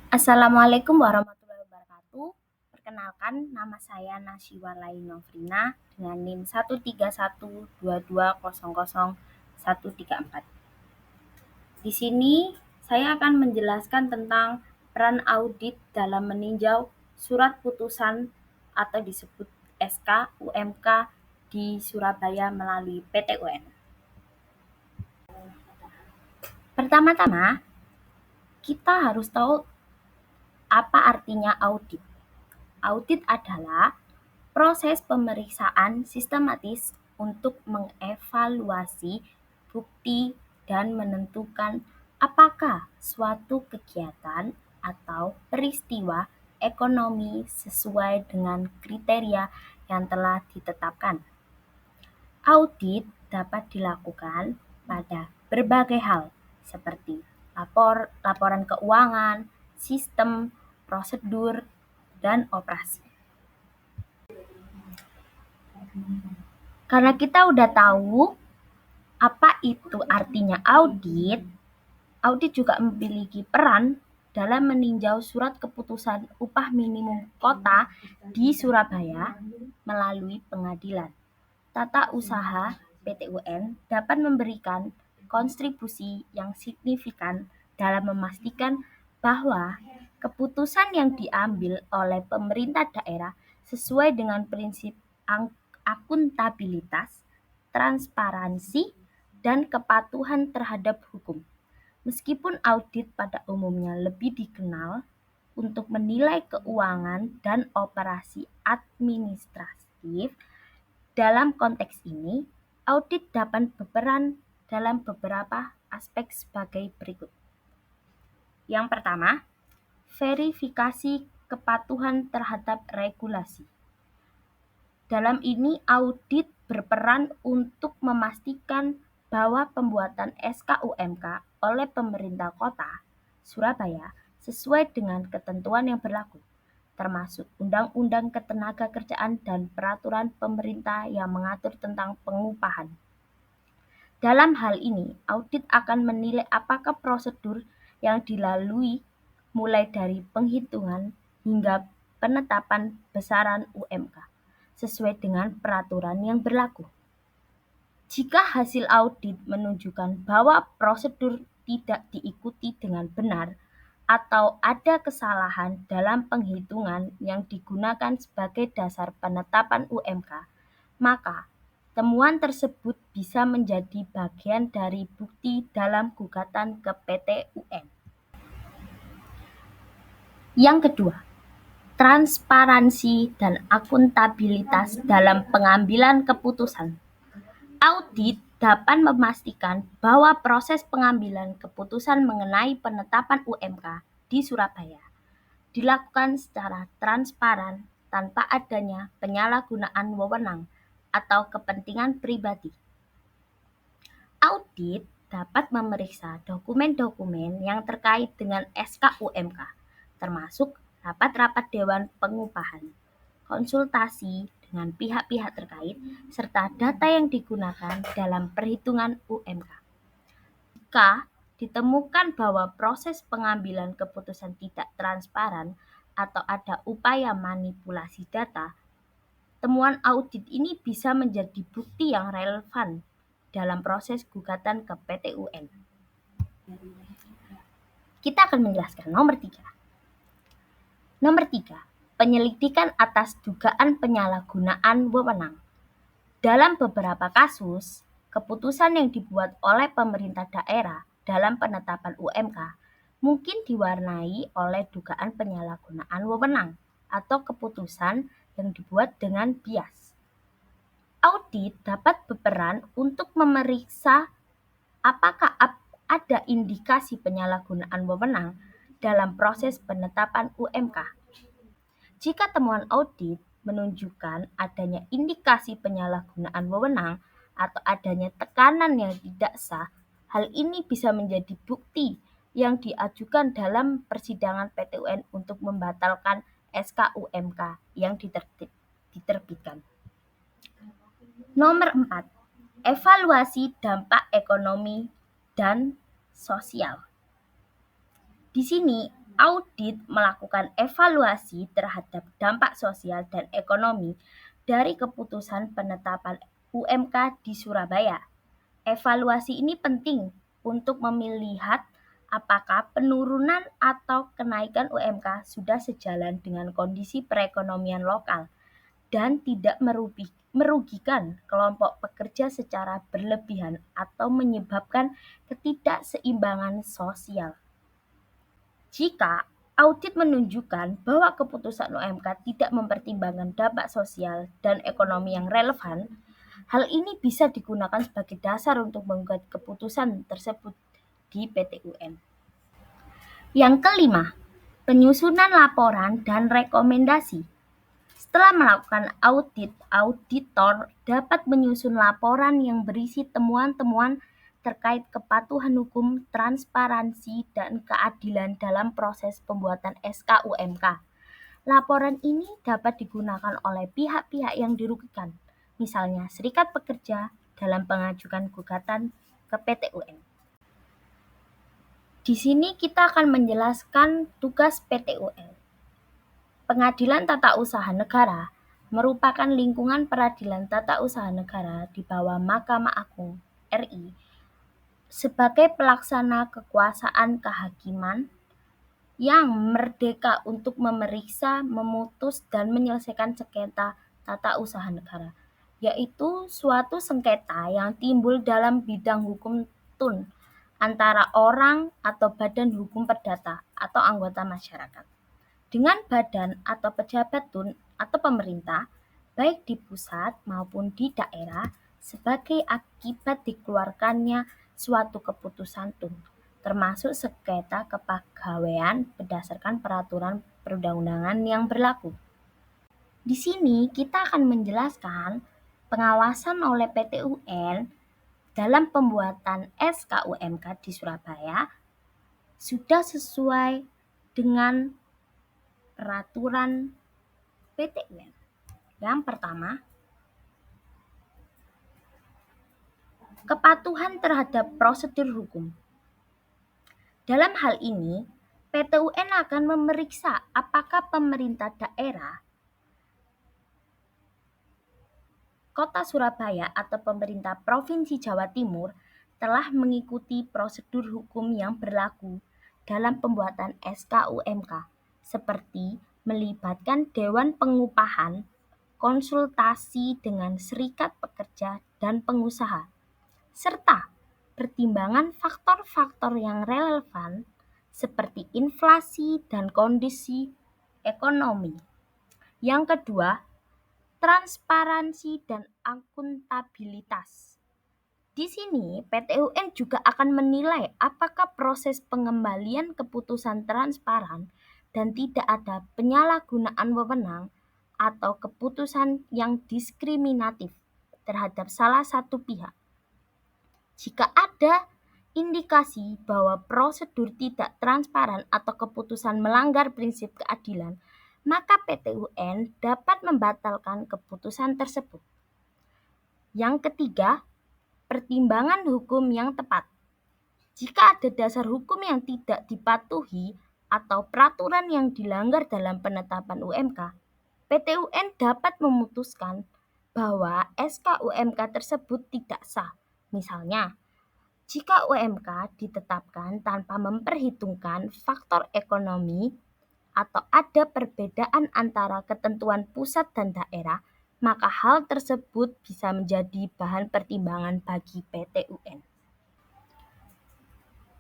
Assalamualaikum warahmatullahi wabarakatuh. Perkenalkan, nama saya Nasyiwa Novrina dengan NIM 13122000134. Di sini saya akan menjelaskan tentang peran audit dalam meninjau surat putusan atau disebut SK UMK di Surabaya melalui PT UN. Pertama-tama, kita harus tahu apa artinya audit. Audit adalah proses pemeriksaan sistematis untuk mengevaluasi bukti dan menentukan apakah suatu kegiatan atau peristiwa ekonomi sesuai dengan kriteria yang telah ditetapkan. Audit dapat dilakukan pada berbagai hal seperti laporan keuangan, sistem, prosedur, dan operasi. Karena kita udah tahu apa itu artinya audit, audit juga memiliki peran dalam meninjau surat keputusan upah minimum kota di Surabaya melalui pengadilan. Tata usaha PT UN dapat memberikan kontribusi yang signifikan dalam memastikan bahwa keputusan yang diambil oleh pemerintah daerah sesuai dengan prinsip akuntabilitas, transparansi, dan kepatuhan terhadap hukum. Meskipun audit pada umumnya lebih dikenal untuk menilai keuangan dan operasi administratif, dalam konteks ini, audit dapat berperan dalam beberapa aspek sebagai berikut. Yang pertama, verifikasi kepatuhan terhadap regulasi. Dalam ini, audit berperan untuk memastikan bahwa pembuatan SKUMK oleh pemerintah kota Surabaya sesuai dengan ketentuan yang berlaku, termasuk Undang-Undang Ketenagakerjaan dan peraturan pemerintah yang mengatur tentang pengupahan. Dalam hal ini, audit akan menilai apakah prosedur yang dilalui mulai dari penghitungan hingga penetapan besaran UMK sesuai dengan peraturan yang berlaku. Jika hasil audit menunjukkan bahwa prosedur tidak diikuti dengan benar atau ada kesalahan dalam penghitungan yang digunakan sebagai dasar penetapan UMK, maka temuan tersebut bisa menjadi bagian dari bukti dalam gugatan ke PT UN. Yang kedua, transparansi dan akuntabilitas dalam pengambilan keputusan. Audit dapat memastikan bahwa proses pengambilan keputusan mengenai penetapan UMK di Surabaya dilakukan secara transparan tanpa adanya penyalahgunaan wewenang atau kepentingan pribadi. Audit dapat memeriksa dokumen-dokumen yang terkait dengan SKUMK, termasuk rapat-rapat Dewan Pengupahan, konsultasi dengan pihak-pihak terkait, serta data yang digunakan dalam perhitungan UMK. Jika ditemukan bahwa proses pengambilan keputusan tidak transparan atau ada upaya manipulasi data, temuan audit ini bisa menjadi bukti yang relevan dalam proses gugatan ke PT UN. Kita akan menjelaskan nomor 3. Nomor 3, penyelidikan atas dugaan penyalahgunaan wewenang. Dalam beberapa kasus, keputusan yang dibuat oleh pemerintah daerah dalam penetapan UMK mungkin diwarnai oleh dugaan penyalahgunaan wewenang atau keputusan yang dibuat dengan bias. Audit dapat berperan untuk memeriksa apakah ada indikasi penyalahgunaan wewenang dalam proses penetapan UMK. Jika temuan audit menunjukkan adanya indikasi penyalahgunaan wewenang atau adanya tekanan yang tidak sah, hal ini bisa menjadi bukti yang diajukan dalam persidangan PT UN untuk membatalkan SKUMK yang diterbitkan. Nomor 4, evaluasi dampak ekonomi dan sosial. Di sini audit melakukan evaluasi terhadap dampak sosial dan ekonomi dari keputusan penetapan UMK di Surabaya. Evaluasi ini penting untuk melihat apakah penurunan atau kenaikan UMK sudah sejalan dengan kondisi perekonomian lokal dan tidak merugikan kelompok pekerja secara berlebihan atau menyebabkan ketidakseimbangan sosial. Jika audit menunjukkan bahwa keputusan UMK tidak mempertimbangkan dampak sosial dan ekonomi yang relevan, hal ini bisa digunakan sebagai dasar untuk menggugat keputusan tersebut di PT UN. Yang kelima, penyusunan laporan dan rekomendasi. Setelah melakukan audit, auditor dapat menyusun laporan yang berisi temuan-temuan terkait kepatuhan hukum, transparansi, dan keadilan dalam proses pembuatan SK UMK. Laporan ini dapat digunakan oleh pihak-pihak yang dirugikan, misalnya serikat pekerja dalam pengajukan gugatan ke PT UN. Di sini kita akan menjelaskan tugas PT UN. Pengadilan Tata Usaha Negara merupakan lingkungan peradilan tata usaha negara di bawah Mahkamah Agung RI sebagai pelaksana kekuasaan kehakiman yang merdeka untuk memeriksa, memutus, dan menyelesaikan sengketa tata usaha negara, yaitu suatu sengketa yang timbul dalam bidang hukum tun antara orang atau badan hukum perdata atau anggota masyarakat dengan badan atau pejabat tun atau pemerintah, baik di pusat maupun di daerah, sebagai akibat dikeluarkannya suatu keputusan tun, termasuk sengketa kepegawaian berdasarkan peraturan perundang-undangan yang berlaku. Di sini kita akan menjelaskan pengawasan oleh PT UN dalam pembuatan SK UMK di Surabaya sudah sesuai dengan peraturan PT UN. Yang pertama, kepatuhan terhadap prosedur hukum. Dalam hal ini, PT UN akan memeriksa apakah pemerintah daerah, Kota Surabaya atau pemerintah Provinsi Jawa Timur telah mengikuti prosedur hukum yang berlaku dalam pembuatan SK UMK, seperti melibatkan Dewan Pengupahan, konsultasi dengan serikat pekerja dan pengusaha, serta pertimbangan faktor-faktor yang relevan seperti inflasi dan kondisi ekonomi. Yang kedua, transparansi dan akuntabilitas. Di sini, PT UN juga akan menilai apakah proses pengembalian keputusan transparan dan tidak ada penyalahgunaan wewenang atau keputusan yang diskriminatif terhadap salah satu pihak. Jika ada indikasi bahwa prosedur tidak transparan atau keputusan melanggar prinsip keadilan, maka PT UN dapat membatalkan keputusan tersebut. Yang ketiga, pertimbangan hukum yang tepat. Jika ada dasar hukum yang tidak dipatuhi atau peraturan yang dilanggar dalam penetapan UMK, PT UN dapat memutuskan bahwa SK UMK tersebut tidak sah. Misalnya, jika UMK ditetapkan tanpa memperhitungkan faktor ekonomi atau ada perbedaan antara ketentuan pusat dan daerah, maka hal tersebut bisa menjadi bahan pertimbangan bagi PT UN.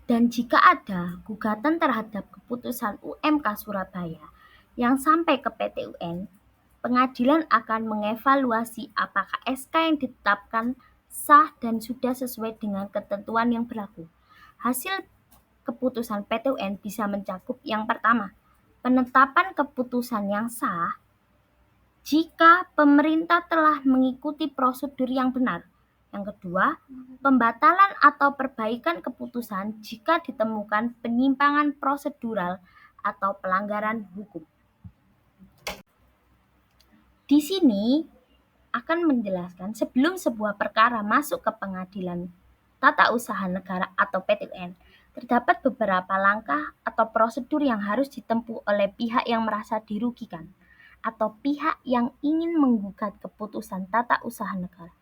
Dan jika ada gugatan terhadap keputusan UMK Surabaya yang sampai ke PT UN, pengadilan akan mengevaluasi apakah SK yang ditetapkan sah dan sudah sesuai dengan ketentuan yang berlaku. Hasil keputusan PT UN bisa mencakup yang pertama, penetapan keputusan yang sah jika pemerintah telah mengikuti prosedur yang benar. Yang kedua, pembatalan atau perbaikan keputusan jika ditemukan penyimpangan prosedural atau pelanggaran hukum. Di sini akan menjelaskan sebelum sebuah perkara masuk ke pengadilan tata usaha negara atau PT UN, Terdapat beberapa langkah atau prosedur yang harus ditempuh oleh pihak yang merasa dirugikan atau pihak yang ingin menggugat keputusan tata usaha negara.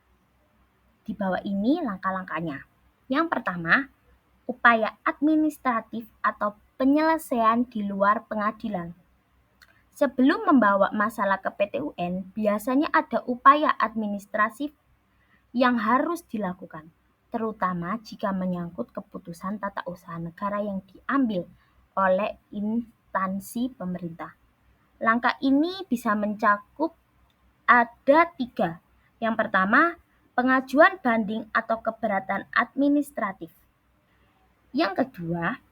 Di bawah ini langkah-langkahnya. Yang pertama, upaya administratif atau penyelesaian di luar pengadilan. Sebelum membawa masalah ke PT UN, biasanya ada upaya administratif yang harus dilakukan, terutama jika menyangkut keputusan tata usaha negara yang diambil oleh instansi pemerintah. Langkah ini bisa mencakup ada 3. Yang pertama, pengajuan banding atau keberatan administratif. Yang kedua,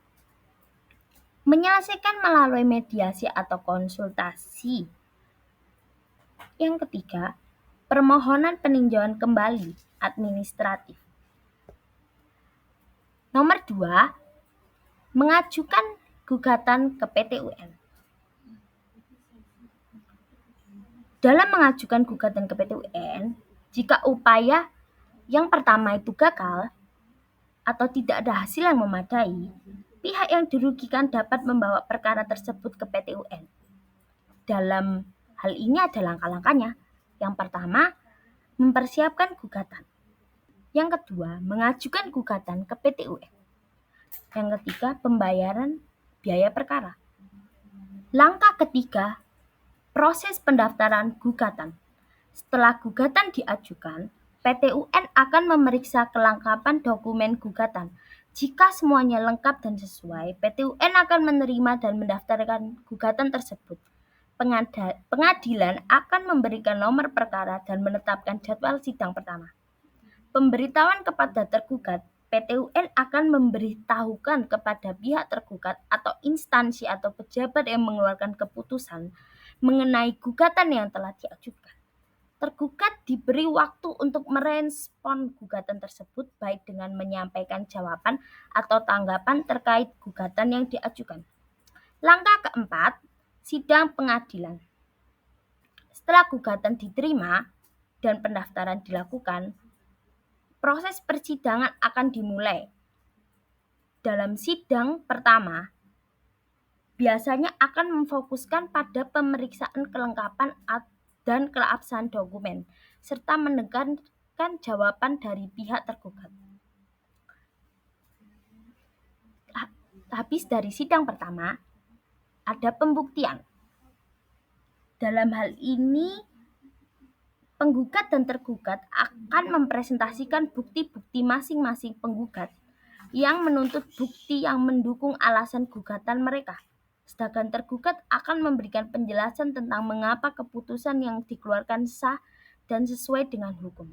menyelesaikan melalui mediasi atau konsultasi. Yang ketiga, permohonan peninjauan kembali administratif. Nomor 2, mengajukan gugatan ke PT UN. Dalam mengajukan gugatan ke PT UN, jika upaya yang pertama itu gagal atau tidak ada hasil yang memadai, pihak yang dirugikan dapat membawa perkara tersebut ke PT UN. Dalam hal ini ada langkah-langkahnya. Yang pertama, mempersiapkan gugatan. Yang kedua, mengajukan gugatan ke PT UN. Yang ketiga, pembayaran biaya perkara. Langkah ketiga, proses pendaftaran gugatan. Setelah gugatan diajukan, PT UN akan memeriksa kelengkapan dokumen gugatan. Jika semuanya lengkap dan sesuai, PT UN akan menerima dan mendaftarkan gugatan tersebut. Pengadilan akan memberikan nomor perkara dan menetapkan jadwal sidang pertama. Pemberitahuan kepada tergugat, PT UN akan memberitahukan kepada pihak tergugat atau instansi atau pejabat yang mengeluarkan keputusan mengenai gugatan yang telah diajukan. Tergugat diberi waktu untuk merespon gugatan tersebut baik dengan menyampaikan jawaban atau tanggapan terkait gugatan yang diajukan. Langkah keempat, sidang pengadilan. Setelah gugatan diterima dan pendaftaran dilakukan, proses persidangan akan dimulai. Dalam sidang pertama, biasanya akan memfokuskan pada pemeriksaan kelengkapan dan keabsahan dokumen, serta menekankan jawaban dari pihak tergugat. Habis dari sidang pertama, ada pembuktian. Dalam hal ini, penggugat dan tergugat akan mempresentasikan bukti-bukti masing-masing penggugat yang menuntut bukti yang mendukung alasan gugatan mereka. Sedangkan tergugat akan memberikan penjelasan tentang mengapa keputusan yang dikeluarkan sah dan sesuai dengan hukum.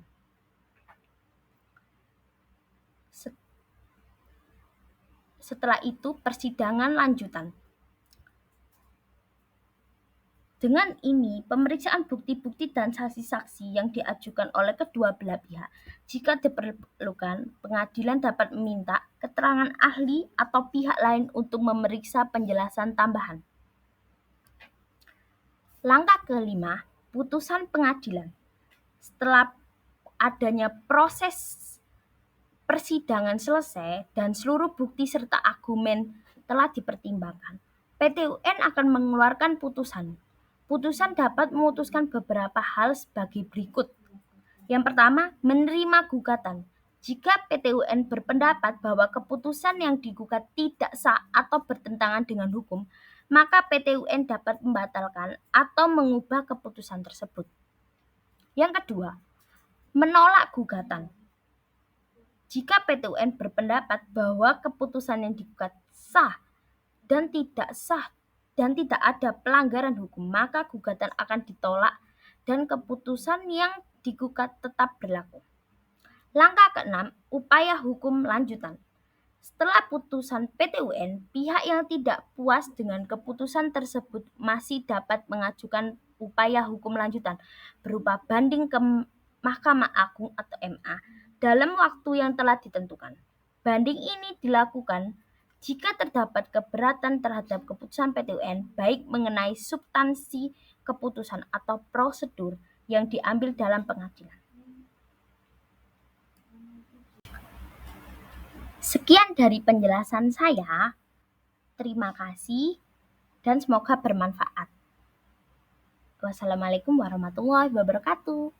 Setelah itu, persidangan lanjutan. Dengan ini, pemeriksaan bukti-bukti dan saksi-saksi yang diajukan oleh kedua belah pihak. Jika diperlukan, pengadilan dapat meminta keterangan ahli atau pihak lain untuk memeriksa penjelasan tambahan. Langkah kelima, putusan pengadilan. Setelah adanya proses persidangan selesai dan seluruh bukti serta argumen telah dipertimbangkan, PT UN akan mengeluarkan putusan. Putusan dapat memutuskan beberapa hal sebagai berikut. Yang pertama, menerima gugatan. Jika PT UN berpendapat bahwa keputusan yang digugat tidak sah atau bertentangan dengan hukum, maka PT UN dapat membatalkan atau mengubah keputusan tersebut. Yang kedua, menolak gugatan. Jika PT UN berpendapat bahwa keputusan yang digugat sah dan tidak ada pelanggaran hukum, maka gugatan akan ditolak dan keputusan yang digugat tetap berlaku. Langkah keenam, upaya hukum lanjutan. Setelah putusan PT UN, pihak yang tidak puas dengan keputusan tersebut masih dapat mengajukan upaya hukum lanjutan berupa banding ke Mahkamah Agung atau MA dalam waktu yang telah ditentukan. Banding ini dilakukan jika terdapat keberatan terhadap keputusan PT UN, baik mengenai substansi keputusan atau prosedur yang diambil dalam pengadilan. Sekian dari penjelasan saya. Terima kasih dan semoga bermanfaat. Wassalamualaikum warahmatullahi wabarakatuh.